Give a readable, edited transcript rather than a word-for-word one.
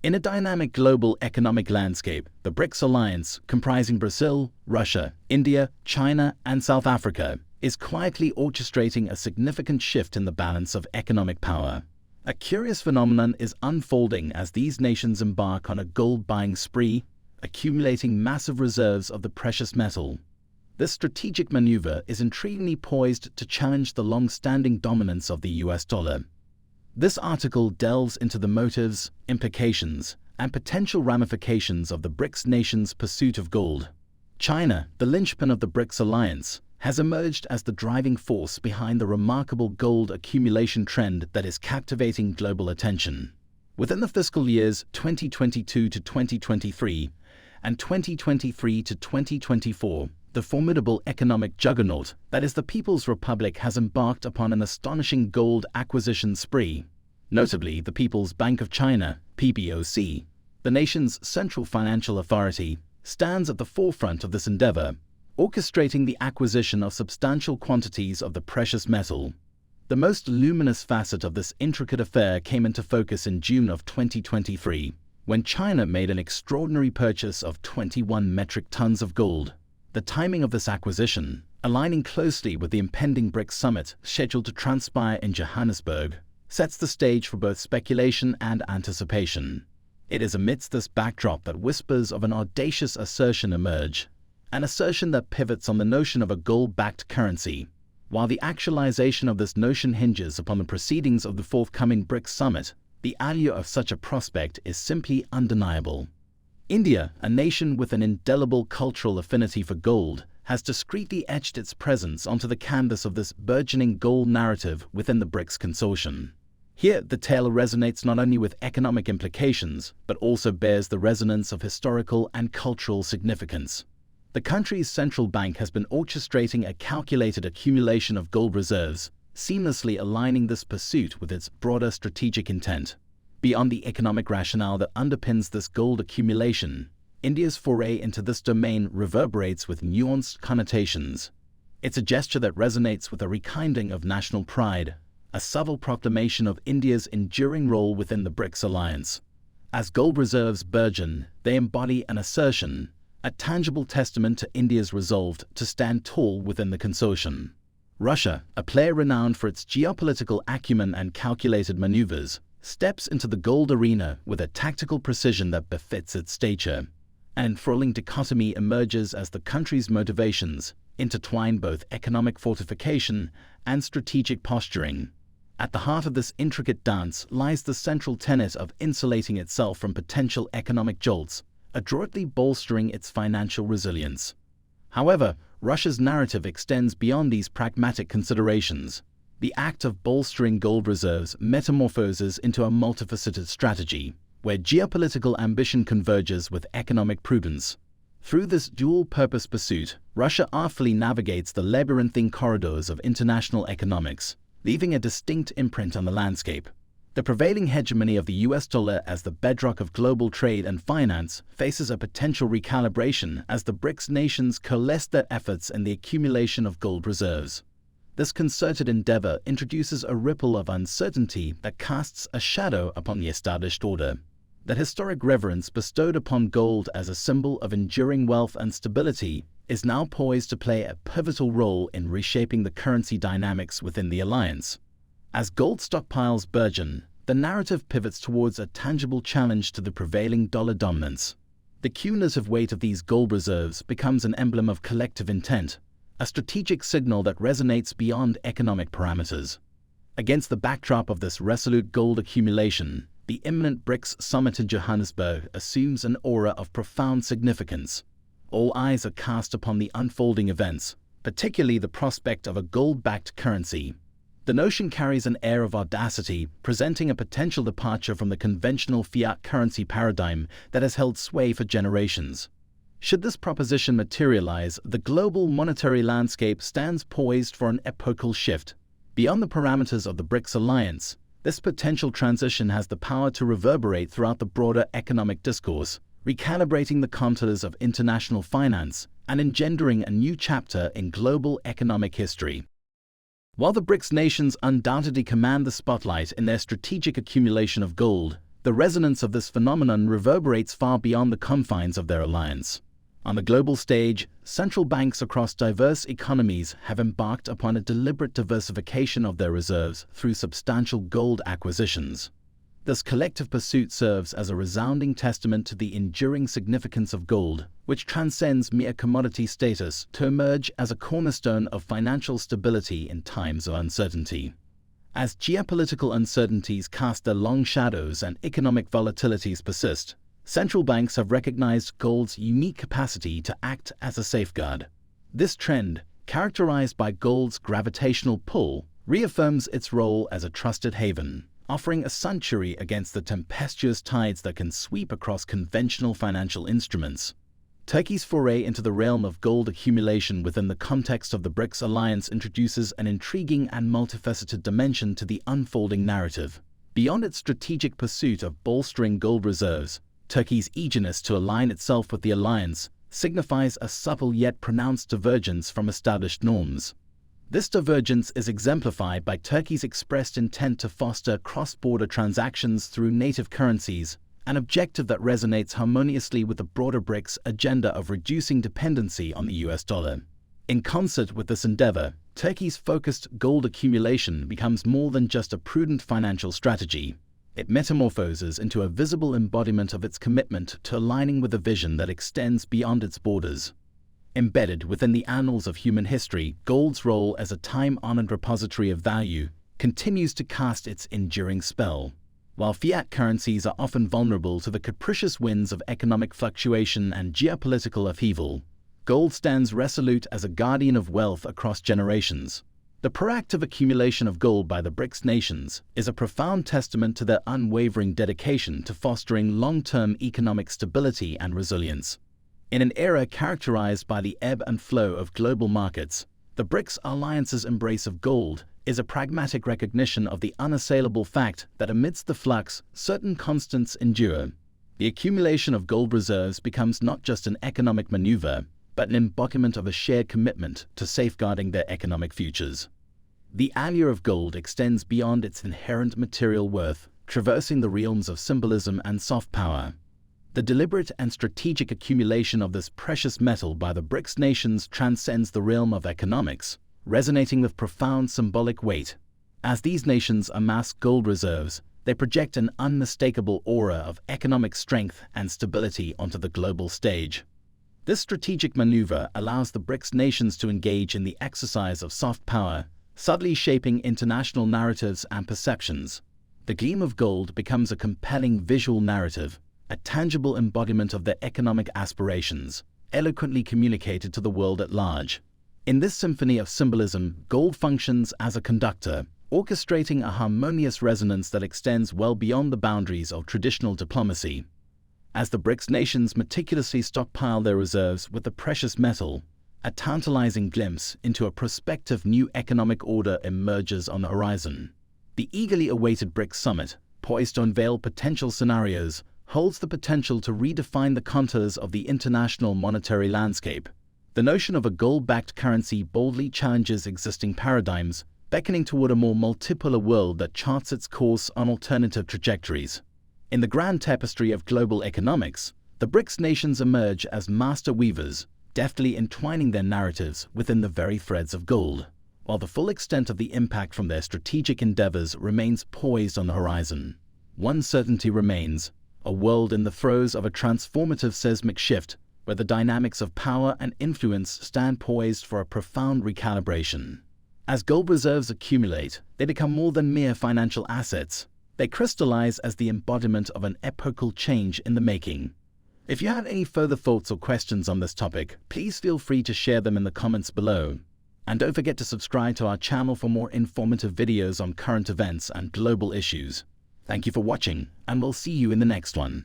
In a dynamic global economic landscape, the BRICS alliance, comprising Brazil, Russia, India, China, and South Africa, is quietly orchestrating a significant shift in the balance of economic power. A curious phenomenon is unfolding as these nations embark on a gold-buying spree, accumulating massive reserves of the precious metal. This strategic maneuver is intriguingly poised to challenge the long-standing dominance of the US dollar. This article delves into the motives, implications, and potential ramifications of the BRICS nations' pursuit of gold. China, the linchpin of the BRICS alliance, has emerged as the driving force behind the remarkable gold accumulation trend that is captivating global attention. Within the fiscal years 2022 to 2023 and 2023 to 2024, the formidable economic juggernaut that is the People's Republic has embarked upon an astonishing gold acquisition spree. Notably, the People's Bank of China, PBOC, the nation's central financial authority, stands at the forefront of this endeavor, orchestrating the acquisition of substantial quantities of the precious metal. The most luminous facet of this intricate affair came into focus in June of 2023, when China made an extraordinary purchase of 21 metric tons of gold. The timing of this acquisition, aligning closely with the impending BRICS Summit scheduled to transpire in Johannesburg, sets the stage for both speculation and anticipation. It is amidst this backdrop that whispers of an audacious assertion emerge, an assertion that pivots on the notion of a gold-backed currency. While the actualization of this notion hinges upon the proceedings of the forthcoming BRICS Summit, the allure of such a prospect is simply undeniable. India, a nation with an indelible cultural affinity for gold, has discreetly etched its presence onto the canvas of this burgeoning gold narrative within the BRICS consortium. Here, the tale resonates not only with economic implications, but also bears the resonance of historical and cultural significance. The country's central bank has been orchestrating a calculated accumulation of gold reserves, seamlessly aligning this pursuit with its broader strategic intent. Beyond the economic rationale that underpins this gold accumulation, India's foray into this domain reverberates with nuanced connotations. It's a gesture that resonates with a rekindling of national pride, a subtle proclamation of India's enduring role within the BRICS alliance. As gold reserves burgeon, they embody an assertion, a tangible testament to India's resolve to stand tall within the consortium. Russia, a player renowned for its geopolitical acumen and calculated maneuvers, steps into the gold arena with a tactical precision that befits its stature. An enthralling dichotomy emerges as the country's motivations intertwine both economic fortification and strategic posturing. At the heart of this intricate dance lies the central tenet of insulating itself from potential economic jolts, adroitly bolstering its financial resilience. However, Russia's narrative extends beyond these pragmatic considerations. The act of bolstering gold reserves metamorphoses into a multifaceted strategy, where geopolitical ambition converges with economic prudence. Through this dual-purpose pursuit, Russia artfully navigates the labyrinthine corridors of international economics, leaving a distinct imprint on the landscape. The prevailing hegemony of the US dollar as the bedrock of global trade and finance faces a potential recalibration as the BRICS nations coalesce their efforts in the accumulation of gold reserves. This concerted endeavor introduces a ripple of uncertainty that casts a shadow upon the established order. The historic reverence bestowed upon gold as a symbol of enduring wealth and stability is now poised to play a pivotal role in reshaping the currency dynamics within the alliance. As gold stockpiles burgeon, the narrative pivots towards a tangible challenge to the prevailing dollar dominance. The cumulative weight of these gold reserves becomes an emblem of collective intent, a strategic signal that resonates beyond economic parameters. Against the backdrop of this resolute gold accumulation, the imminent BRICS Summit in Johannesburg assumes an aura of profound significance. All eyes are cast upon the unfolding events, particularly the prospect of a gold-backed currency. The notion carries an air of audacity, presenting a potential departure from the conventional fiat currency paradigm that has held sway for generations. Should this proposition materialize, the global monetary landscape stands poised for an epochal shift. Beyond the parameters of the BRICS alliance, this potential transition has the power to reverberate throughout the broader economic discourse, recalibrating the contours of international finance and engendering a new chapter in global economic history. While the BRICS nations undoubtedly command the spotlight in their strategic accumulation of gold, The resonance of this phenomenon reverberates far beyond the confines of their alliance. On the global stage, central banks across diverse economies have embarked upon a deliberate diversification of their reserves through substantial gold acquisitions. This collective pursuit serves as a resounding testament to the enduring significance of gold, which transcends mere commodity status to emerge as a cornerstone of financial stability in times of uncertainty. As geopolitical uncertainties cast their long shadows and economic volatilities persist, central banks have recognized gold's unique capacity to act as a safeguard. This trend, characterized by gold's gravitational pull, reaffirms its role as a trusted haven, offering a sanctuary against the tempestuous tides that can sweep across conventional financial instruments. Turkey's foray into the realm of gold accumulation within the context of the BRICS alliance introduces an intriguing and multifaceted dimension to the unfolding narrative. Beyond its strategic pursuit of bolstering gold reserves, Turkey's eagerness to align itself with the alliance signifies a subtle yet pronounced divergence from established norms. This divergence is exemplified by Turkey's expressed intent to foster cross-border transactions through native currencies, an objective that resonates harmoniously with the broader BRICS agenda of reducing dependency on the US dollar. In concert with this endeavor, Turkey's focused gold accumulation becomes more than just a prudent financial strategy. It metamorphoses into a visible embodiment of its commitment to aligning with a vision that extends beyond its borders. Embedded within the annals of human history, gold's role as a time-honored repository of value continues to cast its enduring spell. While fiat currencies are often vulnerable to the capricious winds of economic fluctuation and geopolitical upheaval, gold stands resolute as a guardian of wealth across generations. The proactive accumulation of gold by the BRICS nations is a profound testament to their unwavering dedication to fostering long-term economic stability and resilience. In an era characterized by the ebb and flow of global markets, the BRICS alliance's embrace of gold is a pragmatic recognition of the unassailable fact that amidst the flux, certain constants endure. The accumulation of gold reserves becomes not just an economic maneuver, but an embodiment of a shared commitment to safeguarding their economic futures. The allure of gold extends beyond its inherent material worth, traversing the realms of symbolism and soft power. The deliberate and strategic accumulation of this precious metal by the BRICS nations transcends the realm of economics, resonating with profound symbolic weight. As these nations amass gold reserves, they project an unmistakable aura of economic strength and stability onto the global stage. This strategic maneuver allows the BRICS nations to engage in the exercise of soft power, subtly shaping international narratives and perceptions. The gleam of gold becomes a compelling visual narrative, a tangible embodiment of their economic aspirations, eloquently communicated to the world at large. In this symphony of symbolism, gold functions as a conductor, orchestrating a harmonious resonance that extends well beyond the boundaries of traditional diplomacy. As the BRICS nations meticulously stockpile their reserves with the precious metal, a tantalizing glimpse into a prospective new economic order emerges on the horizon. The eagerly awaited BRICS Summit, poised to unveil potential scenarios, holds the potential to redefine the contours of the international monetary landscape. The notion of a gold-backed currency boldly challenges existing paradigms, beckoning toward a more multipolar world that charts its course on alternative trajectories. In the grand tapestry of global economics, the BRICS nations emerge as master weavers, deftly entwining their narratives within the very threads of gold, while the full extent of the impact from their strategic endeavors remains poised on the horizon. One certainty remains: a world in the throes of a transformative seismic shift, where the dynamics of power and influence stand poised for a profound recalibration. As gold reserves accumulate, they become more than mere financial assets. They crystallize as the embodiment of an epochal change in the making. If you have any further thoughts or questions on this topic, please feel free to share them in the comments below. And don't forget to subscribe to our channel for more informative videos on current events and global issues. Thank you for watching, and we'll see you in the next one.